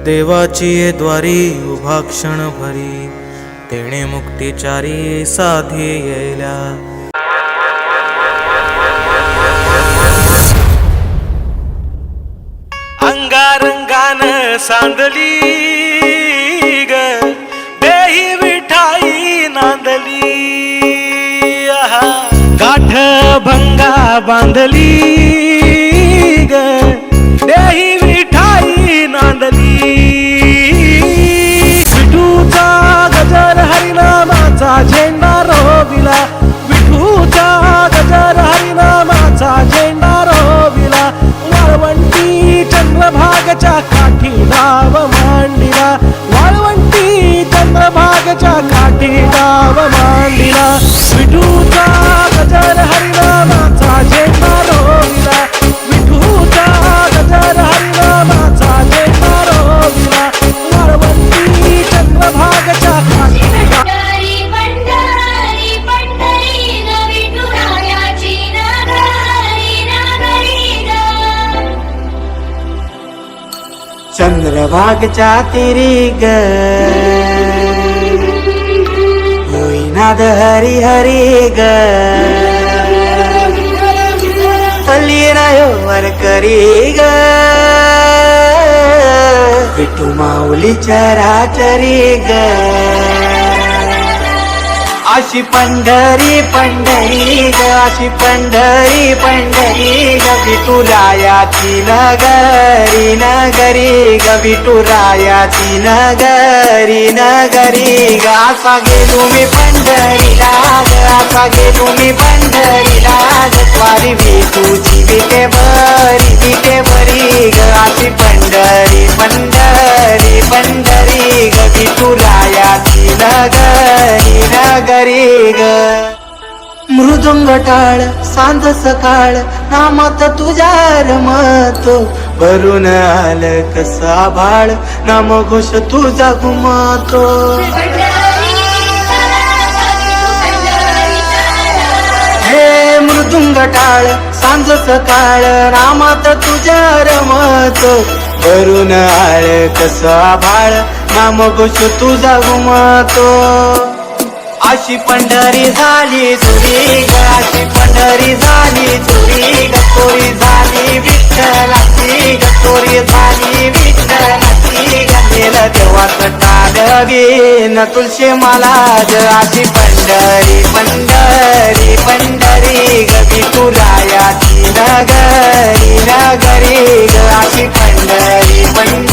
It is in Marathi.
देवाची ये द्वारी उभा क्षण भरी, तेणे मुक्तिचारी साधी येल्या। अंगारंगान सांदली ग देही विठाई नांदली, गाठ भंगा बांधली ग देही विठाई नांदली। विठूचा गजर हरिनामाचा झेंडा रोविला, विठूचा गजर हरिनामाचा झेंडा रोविला। वाळवंटी चंद्रभागच्या काठी नाव मांडिला, वाळवंटी चंद्रभागच्या काठी नाव मांडिला। विठूचा गजर हरिनामाचा झेंडा रोविला, विठूचा गजर हरिनामाचा झेंडा रोविला। वाळवंटी चंद्रभागच्या काठी चंद्रभागच्या तिरी ग होईनाद हरी हरी ग, वर करी ग विठू माऊली चराचरी ग। अशी पंढरी पंढरी ग, अशी पंढरी पंढरी ग विठुरायाची नगरी नगरी ग, विठुरायाची नगरी नगरी ग। असा गेलो मी पंढरीला ग, असा गेलो मी पंढरीला ग, स्वारी विठूची विटे बरी ग। अशी पंढरी पंढरी पंढरी ग विठुरायाची नगरी नगरी ग। मृदुंग टाळ सांज सकाळ नामात तुझ्या रमतो, भरून आलं कसा भाळ नामघोष तुझा घुमतो। हे मृदुंग टाळ सांज सकाळ नामात तुझ्या रमतो, भरून आलं कसा भाळ नामघोष तुझा घुमतो। अशी पंढरी झाली चोरी ग, अशी पंढरी झाली चोरी ग, चोरी झाली विठ्ठलाची ग, चोरी झाली विठ्ठलाची ग। गेलं देवाचं टाळवीन तुळशी मला ग, अशी पंढरी पंढरी पंढरी ग विठुरायाची नगरी नगरी ग, अशी पंढरी पंढरी